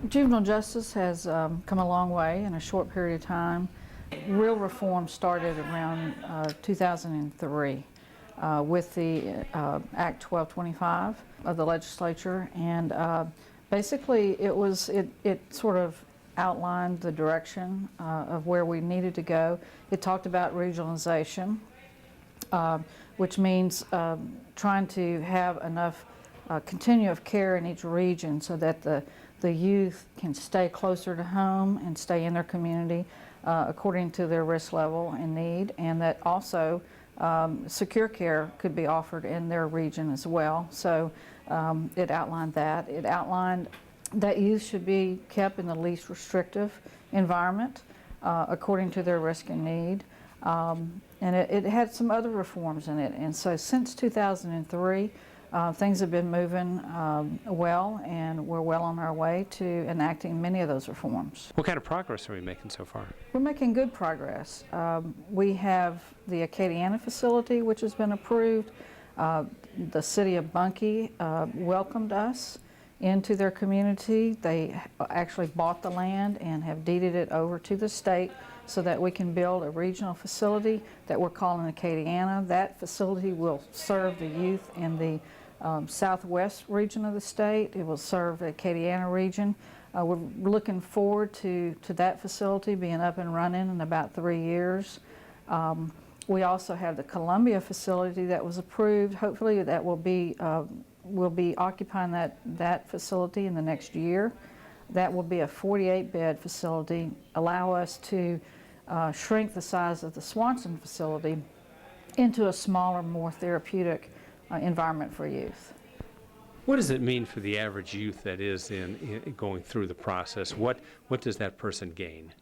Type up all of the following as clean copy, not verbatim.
Juvenile justice has come a long way in a short period of time. Real reform started around 2003 with the Act 1225 of the legislature, and basically it sort of outlined the direction of where we needed to go. It talked about regionalization, which means trying to have enough continuum of care in each region so that the youth can stay closer to home and stay in their community according to their risk level and need, and that also secure care could be offered in their region as well. So it outlined that. It outlined that youth should be kept in the least restrictive environment according to their risk and need. And it had some other reforms in it. And so since 2003, things have been moving well, and we're well on our way to enacting many of those reforms. What kind of progress are we making so far? We're making good progress. We have the Acadiana facility, which has been approved. The city of Bunkie welcomed us into their community. They actually bought the land and have deeded it over to the state so that we can build a regional facility that we're calling Acadiana. That facility will serve the youth in the southwest region of the state. It will serve the Acadiana region. We're looking forward to that facility being up and running in about 3 years. We also have the Columbia facility that was approved. Hopefully that will be we'll be occupying that facility in the next year. That will be a 48-bed facility, allow us to shrink the size of the Swanson facility into a smaller, more therapeutic environment for youth. What does it mean for the average youth that is in going through the process? What does that person gain?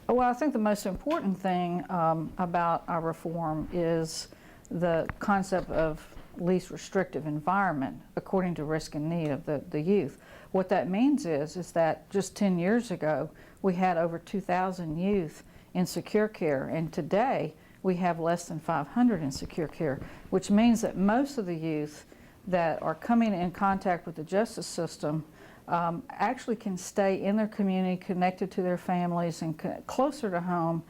Well, I think the most important thing about our reform is the concept of least restrictive environment according to risk and need of the youth. What that means is that just 10 years ago we had over 2,000 youth in secure care, and today we have less than 500 in secure care, which means that most of the youth that are coming in contact with the justice system actually can stay in their community, connected to their families and closer to home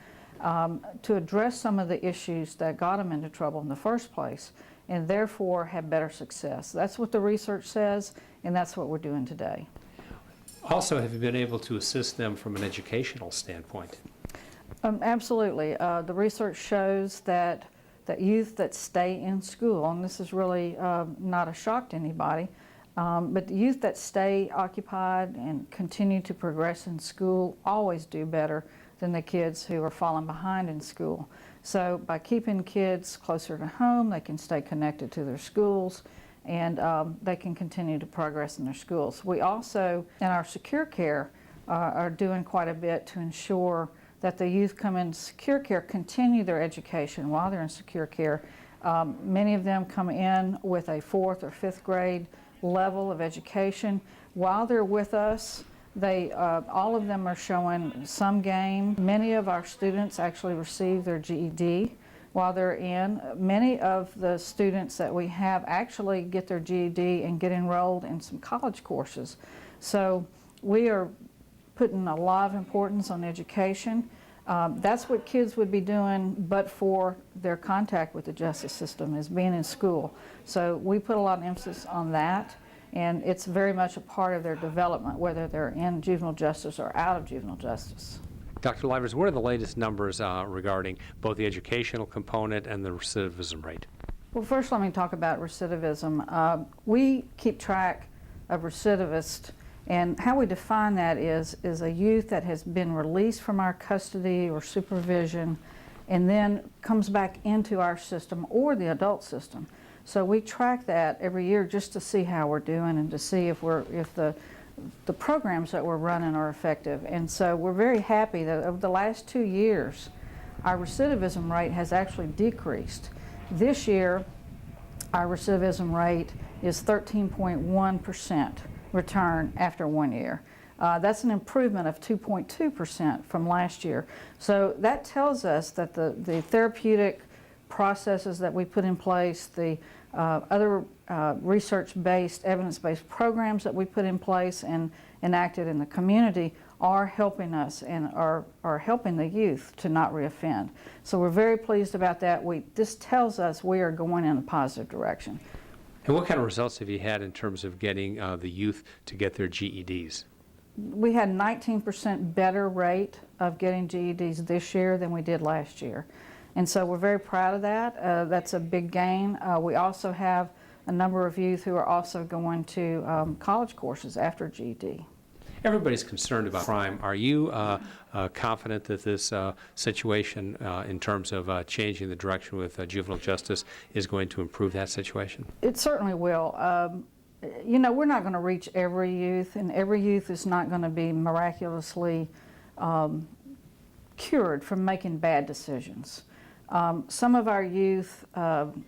to address some of the issues that got them into trouble in the first place, and therefore have better success. That's what the research says, and that's what we're doing today. Also, have you been able to assist them from an educational standpoint? Absolutely. The research shows that youth that stay in school, and this is really not a shock to anybody, but the youth that stay occupied and continue to progress in school always do better than the kids who are falling behind in school. So by keeping kids closer to home, they can stay connected to their schools, and they can continue to progress in their schools. We also, in our secure care, are doing quite a bit to ensure that the youth come in secure care continue their education while they're in secure care. Many of them come in with a 4th or 5th grade level of education. While they're with us, all of them are showing some gain. Many of our students actually receive their GED while they're in. Many of the students that we have actually get their GED and get enrolled in some college courses. So we are putting a lot of importance on education. That's what kids would be doing but for their contact with the justice system, is being in school. So we put a lot of emphasis on that, and it's very much a part of their development, whether they're in juvenile justice or out of juvenile justice. Dr. Livers, what are the latest numbers regarding both the educational component and the recidivism rate? Well, first let me talk about recidivism. We keep track of recidivists, and how we define that is a youth that has been released from our custody or supervision and then comes back into our system or the adult system. So we track that every year just to see how we're doing and to see if the programs that we're running are effective. And so we're very happy that over the last 2 years, our recidivism rate has actually decreased. This year, our recidivism rate is 13.1% return after 1 year. That's an improvement of 2.2% from last year. So that tells us that the therapeutic processes that we put in place, the Other research-based, evidence-based programs that we put in place and enacted in the community are helping us and are helping the youth to not reoffend. So we're very pleased about that. This tells us we are going in a positive direction. And what kind of results have you had in terms of getting the youth to get their GEDs? We had 19% better rate of getting GEDs this year than we did last year. And so we're very proud of that. That's a big gain. We also have a number of youth who are also going to college courses after GED. Everybody's concerned about crime. Are you confident that this situation in terms of changing the direction with juvenile justice is going to improve that situation? It certainly will. You know, we're not going to reach every youth, and every youth is not going to be miraculously cured from making bad decisions. Some of our youth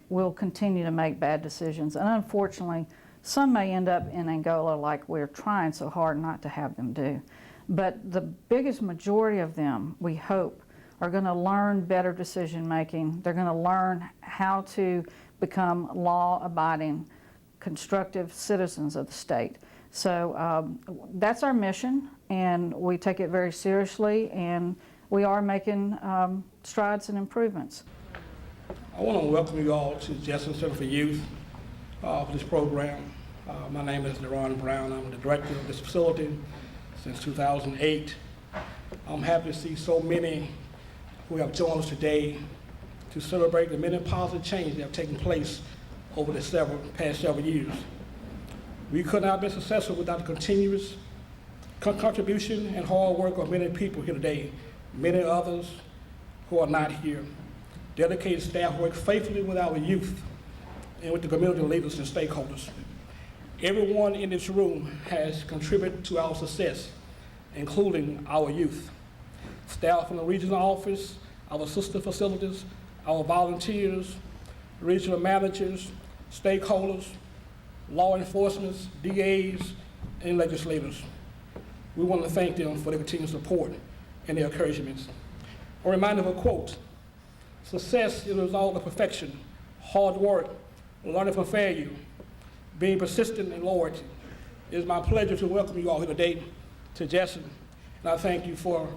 will continue to make bad decisions, and unfortunately, some may end up in Angola like we're trying so hard not to have them do. But the biggest majority of them, we hope, are going to learn better decision making. They're going to learn how to become law-abiding, constructive citizens of the state. So that's our mission, and we take it very seriously, and we are making strides and improvements. I want to welcome you all to Jetson Center for Youth for this program. My name is Deron Brown. I'm the director of this facility since 2008. I'm happy to see so many who have joined us today to celebrate the many positive changes that have taken place over the past several years. We could not have been successful without the continuous contribution and hard work of many people here today, many others who are not here. Dedicated staff work faithfully with our youth and with the community leaders and stakeholders. Everyone in this room has contributed to our success, including our youth. Staff from the regional office, our sister facilities, our volunteers, regional managers, stakeholders, law enforcement, DAs, and legislators. We want to thank them for their continued support and their encouragements. A reminder of a quote: success is a result of perfection, hard work, learning from failure, being persistent and loyalty. It is my pleasure to welcome you all here today to Jetson, and I thank you for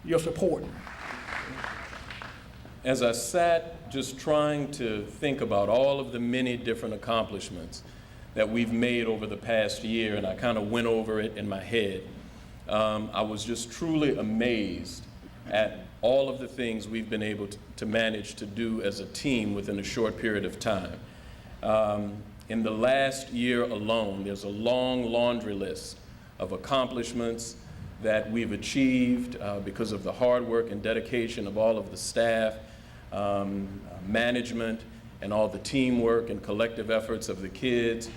your support. As I sat just trying to think about all of the many different accomplishments that we've made over the past year, and I kind of went over it in my head, I was just truly amazed at all of the things we've been able to manage to do as a team within a short period of time. In the last year alone, there's a long laundry list of accomplishments that we've achieved because of the hard work and dedication of all of the staff, management, and all the teamwork and collective efforts of the kids.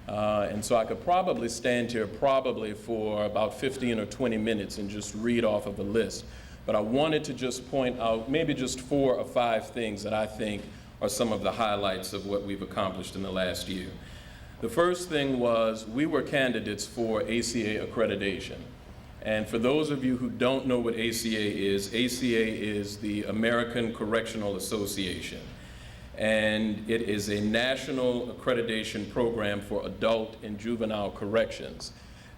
And so I could probably stand here for about 15 or 20 minutes and just read off of a list. But I wanted to just point out maybe just 4 or 5 things that I think are some of the highlights of what we've accomplished in the last year. The first thing was we were candidates for ACA accreditation. And for those of you who don't know what ACA is the American Correctional Association. And it is a national accreditation program for adult and juvenile corrections.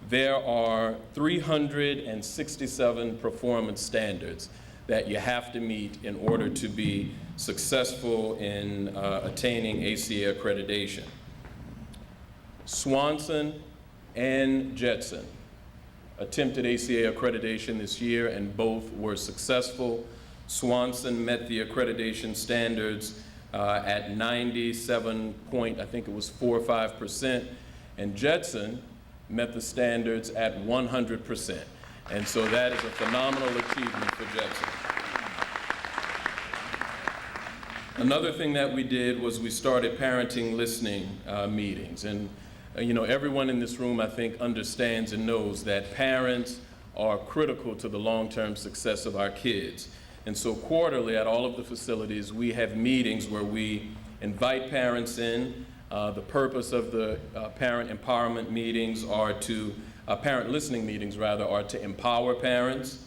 There are 367 performance standards that you have to meet in order to be successful in attaining ACA accreditation. Swanson and Jetson attempted ACA accreditation this year, and both were successful. Swanson met the accreditation standards at 97 point, I think it was 4 or 5%, and Jetson met the standards at 100%. And so that is a phenomenal achievement for Jetson. Another thing that we did was we started parenting listening meetings. And you know, everyone in this room, I think, understands and knows that parents are critical to the long-term success of our kids. And so quarterly at all of the facilities, we have meetings where we invite parents in. The purpose of the parent empowerment meetings are to, parent listening meetings rather, are to empower parents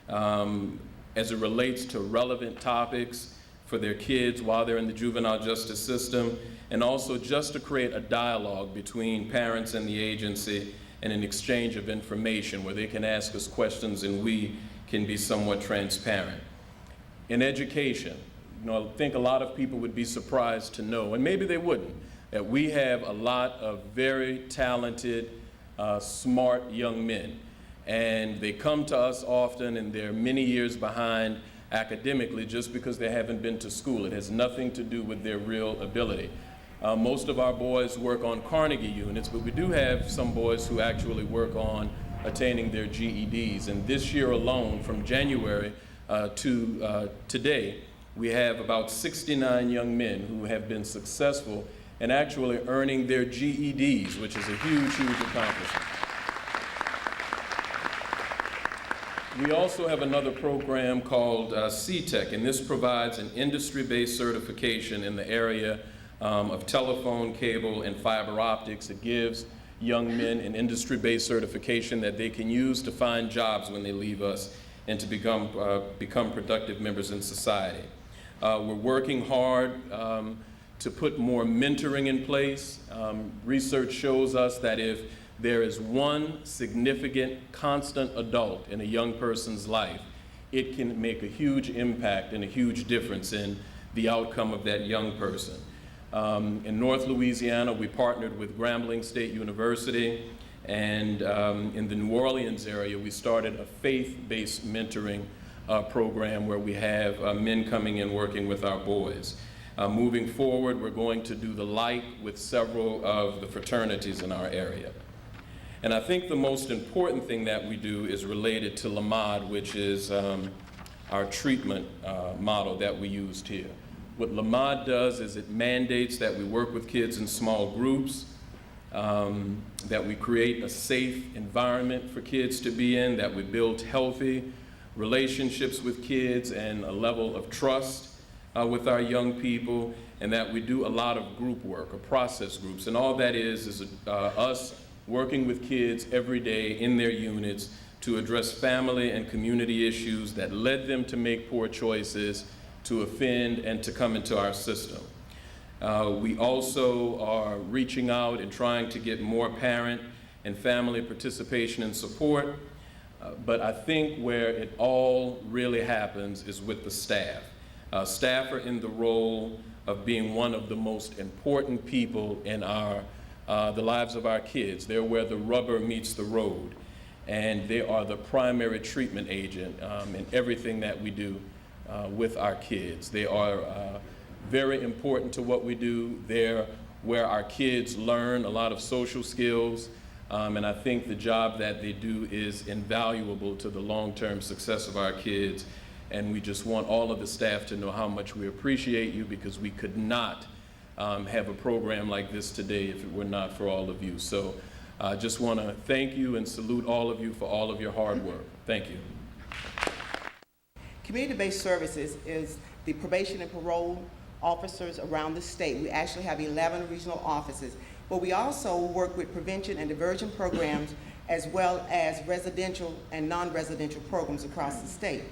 as it relates to relevant topics for their kids while they're in the juvenile justice system, and also just to create a dialogue between parents and the agency and an exchange of information where they can ask us questions and we can be somewhat transparent. In education, I think a lot of people would be surprised to know, and maybe they wouldn't, that we have a lot of very talented, smart young men. And they come to us often and they're many years behind academically just because they haven't been to school. It has nothing to do with their real ability. Most of our boys work on Carnegie units, but we do have some boys who actually work on attaining their GEDs. And this year alone, from January to today, we have about 69 young men who have been successful in actually earning their GEDs, which is a huge, huge accomplishment. We also have another program called CTEC, and this provides an industry-based certification in the area of telephone, cable, and fiber optics. It gives young men an industry-based certification that they can use to find jobs when they leave us and to become productive members in society. We're working hard to put more mentoring in place. Research shows us that if there is one significant, constant adult in a young person's life, it can make a huge impact and a huge difference in the outcome of that young person. In North Louisiana, we partnered with Grambling State University, and in the New Orleans area, we started a faith-based mentoring program where we have men coming in working with our boys. Moving forward, we're going to do the like with several of the fraternities in our area. And I think the most important thing that we do is related to Lamad, which is our treatment model that we used here. What Lamad does is it mandates that we work with kids in small groups, that we create a safe environment for kids to be in, that we build healthy relationships with kids and a level of trust with our young people, and that we do a lot of group work, or process groups. And all that is us working with kids every day in their units to address family and community issues that led them to make poor choices, to offend, and to come into our system. We also are reaching out and trying to get more parent and family participation and support, but I think where it all really happens is with the staff. Staff are in the role of being one of the most important people in the lives of our kids. They're where the rubber meets the road, and they are the primary treatment agent in everything that we do with our kids. They are very important to what we do. They're where our kids learn a lot of social skills, and I think the job that they do is invaluable to the long-term success of our kids. And we just want all of the staff to know how much we appreciate you, because we could not have a program like this today if it were not for all of you. So I just want to thank you and salute all of you for all of your hard work. Thank you. Community-based services is the probation and parole officers around the state. We actually have 11 regional offices, but we also work with prevention and diversion programs as well as residential and non-residential programs across the state.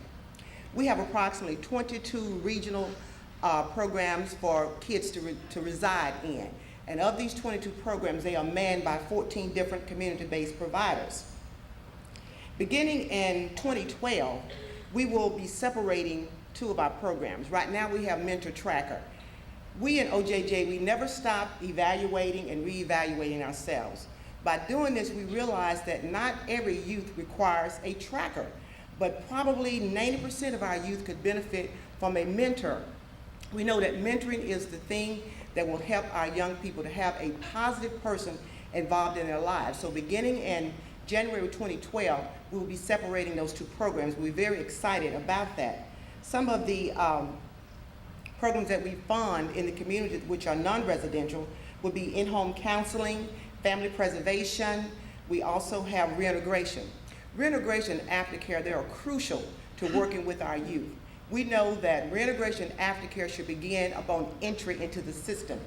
We have approximately 22 regional programs for kids to reside in. And of these 22 programs, they are manned by 14 different community-based providers. Beginning in 2012, we will be separating 2 of our programs. Right now we have Mentor Tracker. We in OJJ, we never stop evaluating and reevaluating ourselves. By doing this, we realize that not every youth requires a tracker, but probably 90% of our youth could benefit from a mentor. We know that mentoring is the thing that will help our young people to have a positive person involved in their lives. So beginning in January 2012, we will be separating those 2 programs. We're very excited about that. Some of the programs that we fund in the community, which are non-residential, would be in-home counseling, family preservation. We also have reintegration. Reintegration and aftercare, they are crucial to working with our youth. We know that reintegration and aftercare should begin upon entry into the system.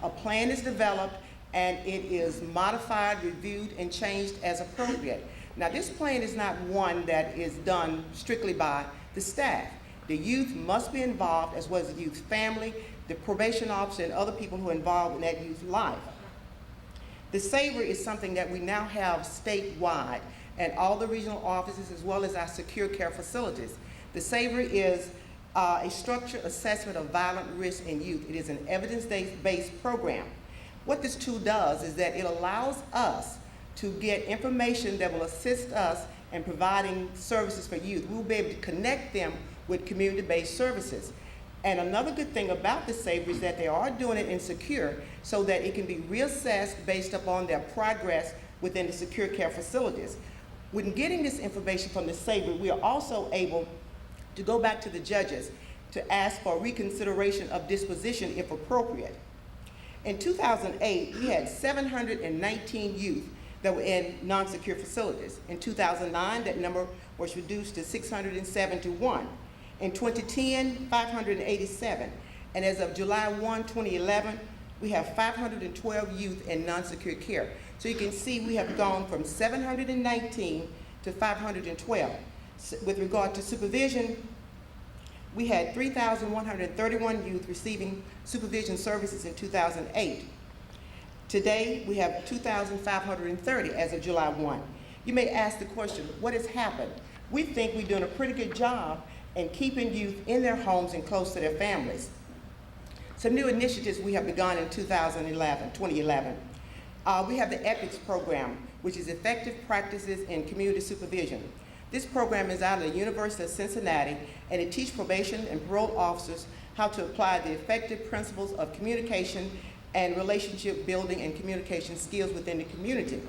A plan is developed and it is modified, reviewed, and changed as appropriate. Now, this plan is not one that is done strictly by the staff. The youth must be involved, as well as the youth family, the probation officer, and other people who are involved in that youth life. The SAVER is something that we now have statewide at all the regional offices, as well as our secure care facilities. The SAVER is a structured assessment of violent risk in youth. It is an evidence-based program. What this tool does is that it allows us to get information that will assist us in providing services for youth. We'll be able to connect them with community-based services. And another good thing about the SAVER is that they are doing it in secure so that it can be reassessed based upon their progress within the secure care facilities. When getting this information from the SAVER, we are also able to go back to the judges to ask for reconsideration of disposition if appropriate. In 2008, we had 719 youth that were in non-secure facilities. In 2009, that number was reduced to 671. In 2010, 587. And as of July 1, 2011, we have 512 youth in non-secure care. So you can see we have gone from 719 to 512. With regard to supervision, we had 3,131 youth receiving supervision services in 2008. Today, we have 2,530 as of July 1. You may ask the question, what has happened? We think we're doing a pretty good job in keeping youth in their homes and close to their families. Some new initiatives we have begun in 2011. We have the EPICS program, which is Effective Practices in Community Supervision. This program is out of the University of Cincinnati, and it teaches probation and parole officers how to apply the effective principles of communication and relationship building and communication skills within the community.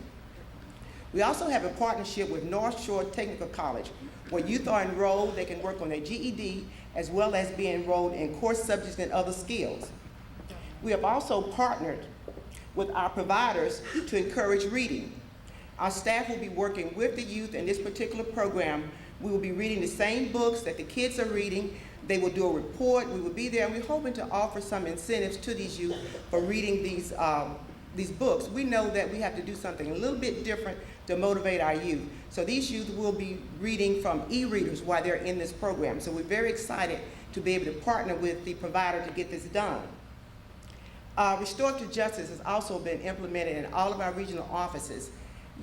We also have a partnership with North Shore Technical College, where youth are enrolled. They can work on their GED, as well as be enrolled in course subjects and other skills. We have also partnered with our providers to encourage reading. Our staff will be working with the youth in this particular program. We will be reading the same books that the kids are reading. They will do a report. We will be there, and we're hoping to offer some incentives to these youth for reading these books. We know that we have to do something a little bit different to motivate our youth. So these youth will be reading from e-readers while they're in this program. So we're very excited to be able to partner with the provider to get this done. Restorative justice has also been implemented in all of our regional offices.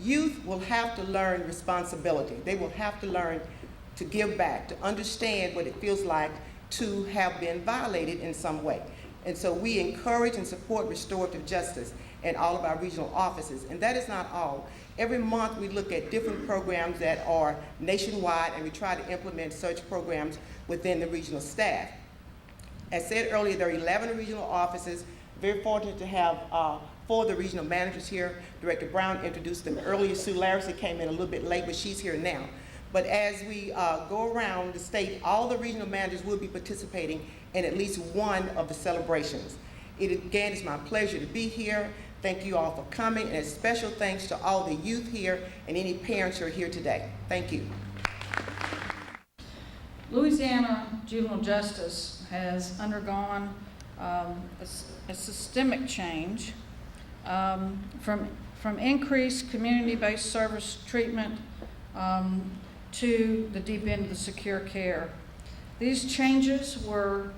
Youth will have to learn responsibility. They will have to learn to give back, to understand what it feels like to have been violated in some way. And so we encourage and support restorative justice in all of our regional offices. And that is not all. Every month we look at different programs that are nationwide, and we try to implement such programs within the regional staff. As said earlier, there are 11 regional offices. Very fortunate to have 4 of the regional managers here. Director Brown introduced them earlier. Sue Larison came in a little bit late, but she's here now. But as we go around the state, all the regional managers will be participating in at least one of the celebrations. It again is my pleasure to be here. Thank you all for coming, and a special thanks to all the youth here and any parents who are here today. Thank you. Louisiana juvenile justice has undergone a systemic change from increased community-based service treatment to the deep end of the secure care. These changes were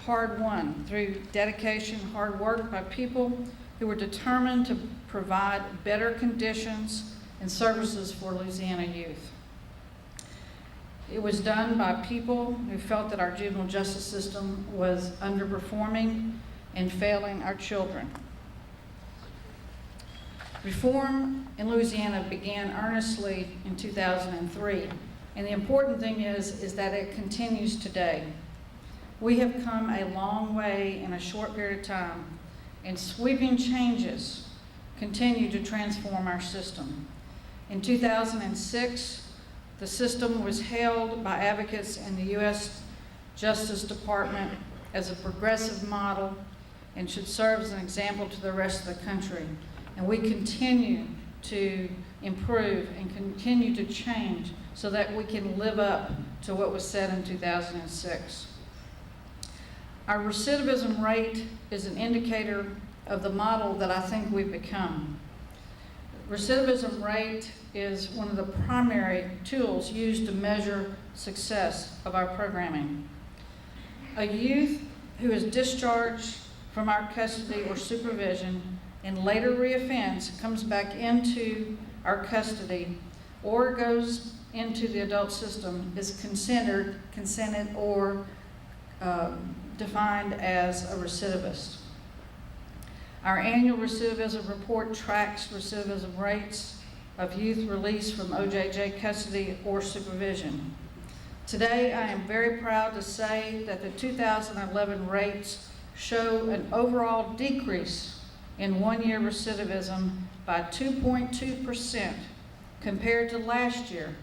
hard-won through dedication, hard work by people who were determined to provide better conditions and services for Louisiana youth. It was done by people who felt that our juvenile justice system was underperforming and failing our children. Reform in Louisiana began earnestly in 2003, and the important thing is that it continues today. We have come a long way in a short period of time, and sweeping changes continue to transform our system. In 2006, the system was hailed by advocates in the U.S. Justice Department as a progressive model and should serve as an example to the rest of the country. And we continue to improve and continue to change so that we can live up to what was said in 2006. Our recidivism rate is an indicator of the model that I think we've become. Recidivism rate is one of the primary tools used to measure success of our programming. A youth who is discharged from our custody or supervision and later reoffends comes back into our custody or goes into the adult system is consented or defined as a recidivist. Our annual recidivism report tracks recidivism rates of youth released from OJJ custody or supervision. Today, I am very proud to say that the 2011 rates show an overall decrease in one-year recidivism by 2.2% compared to last year.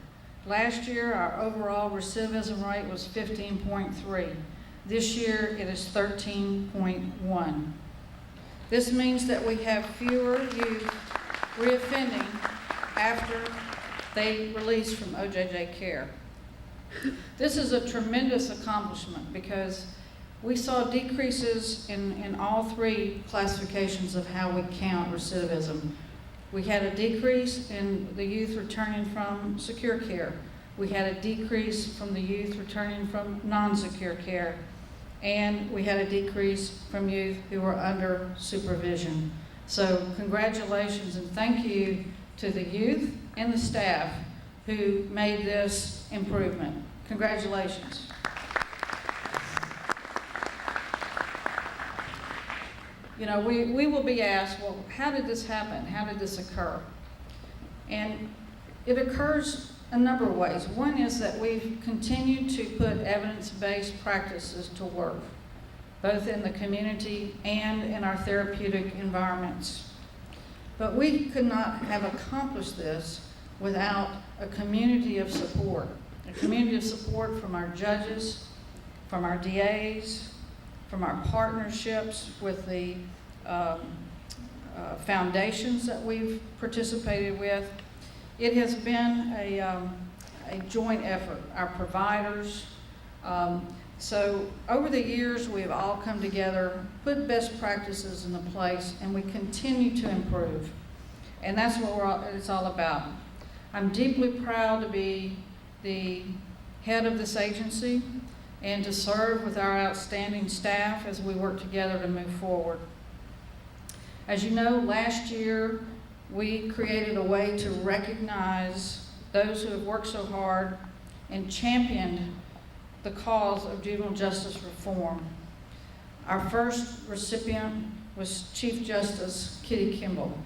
Last year, our overall recidivism rate was 15.3. This year, it is 13.1. This means that we have fewer youth reoffending after they release from OJJ care. This is a tremendous accomplishment because we saw decreases in all three classifications of how we count recidivism. We had a decrease in the youth returning from secure care. We had a decrease from the youth returning from non-secure care. And we had a decrease from youth who were under supervision. So congratulations and thank you to the youth and the staff who made this improvement. Congratulations. You know, we will be asked, well, how did this happen? How did this occur? And it occurs a number of ways. One is that we've continued to put evidence-based practices to work, both in the community and in our therapeutic environments. But we could not have accomplished this without a community of support from our judges, from our DAs, from our partnerships with the foundations that we've participated with. It has been a joint effort, our providers. So over the years, we've all come together, put best practices into place, and we continue to improve. And that's what it's all about. I'm deeply proud to be the head of this agency and to serve with our outstanding staff as we work together to move forward. As you know, last year we created a way to recognize those who have worked so hard and championed the cause of juvenile justice reform. Our first recipient was Chief Justice Kitty Kimball,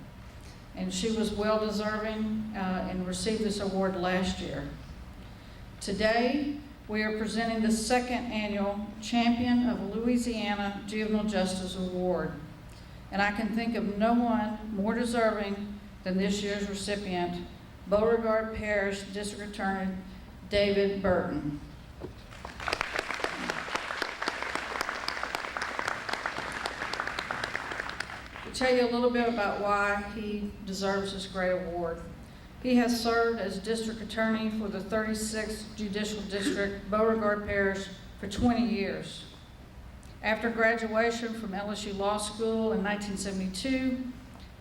and she was well deserving and received this award last year. Today, we are presenting the second annual Champion of Louisiana Juvenile Justice Award. And I can think of no one more deserving than this year's recipient, Beauregard Parish District Attorney David Burton. To tell you a little bit about why he deserves this great award. He has served as district attorney for the 36th Judicial District, Beauregard Parish, for 20 years. After graduation from LSU Law School in 1972,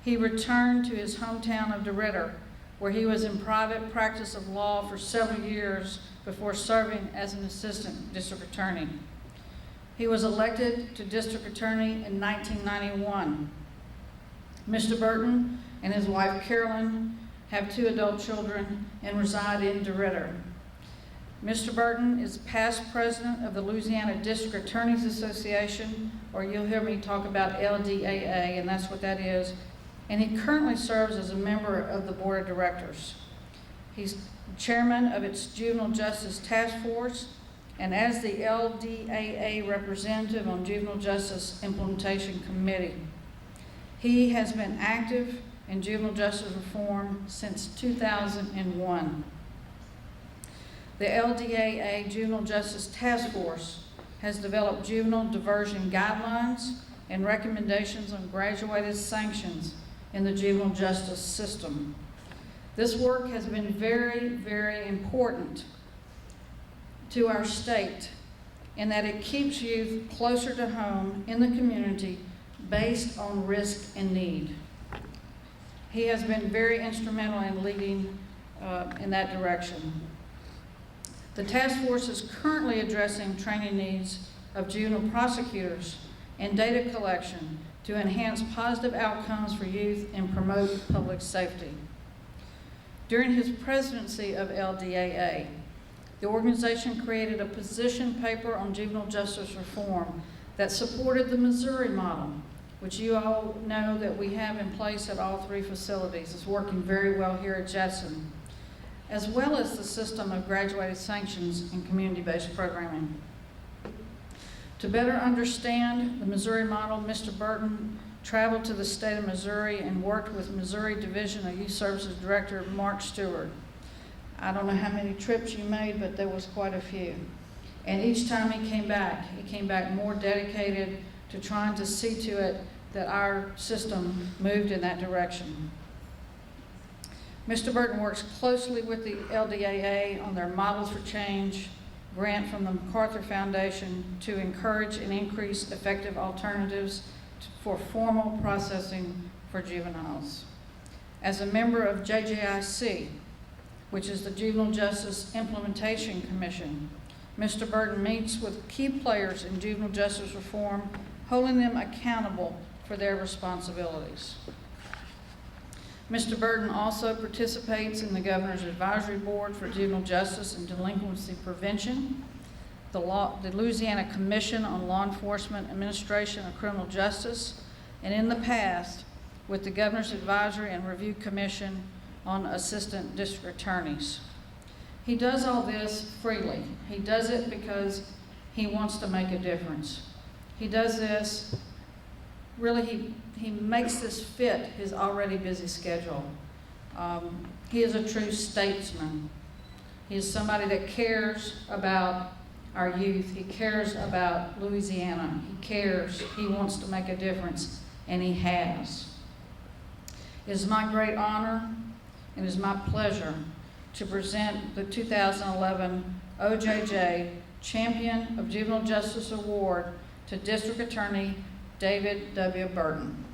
he returned to his hometown of DeRidder, where he was in private practice of law for several years before serving as an assistant district attorney. He was elected to district attorney in 1991. Mr. Burton and his wife Carolyn have 2 adult children and reside in DeRidder. Mr. Burton is past president of the Louisiana District Attorneys Association, or you'll hear me talk about LDAA, and that's what that is. And he currently serves as a member of the board of directors. He's chairman of its Juvenile Justice Task Force, and as the LDAA representative on Juvenile Justice Implementation Committee. He has been active in juvenile justice reform since 2001. The LDAA Juvenile Justice Task Force has developed juvenile diversion guidelines and recommendations on graduated sanctions in the juvenile justice system. This work has been very, very important to our state in that it keeps youth closer to home in the community based on risk and need. He has been very instrumental in leading in that direction. The task force is currently addressing training needs of juvenile prosecutors and data collection to enhance positive outcomes for youth and promote public safety. During his presidency of LDAA, the organization created a position paper on juvenile justice reform that supported the Missouri model, which you all know that we have in place at all 3 facilities. It's working very well here at Jetson, as well as the system of graduated sanctions and community-based programming. To better understand the Missouri model, Mr. Burton traveled to the state of Missouri and worked with Missouri Division of Youth Services Director Mark Stewart. I don't know how many trips you made, but there was quite a few. And each time he came back more dedicated to trying to see to it that our system moved in that direction. Mr. Burton works closely with the LDAA on their Models for Change grant from the MacArthur Foundation to encourage and increase effective alternatives for formal processing for juveniles. As a member of JJIC, which is the Juvenile Justice Implementation Commission, Mr. Burton meets with key players in juvenile justice reform, holding them accountable for their responsibilities. Mr. Burton also participates in the Governor's Advisory Board for Juvenile Justice and Delinquency Prevention, the Louisiana Commission on Law Enforcement Administration of Criminal Justice, and in the past, with the Governor's Advisory and Review Commission on Assistant District Attorneys. He does all this freely. He does it because he wants to make a difference. He does this, really, he makes this fit his already busy schedule. He is a true statesman. He is somebody that cares about our youth. He cares about Louisiana. He cares. He wants to make a difference, and he has. It is my great honor and it is my pleasure to present the 2011 OJJ Champion of Juvenile Justice Award to District Attorney David W. Burton.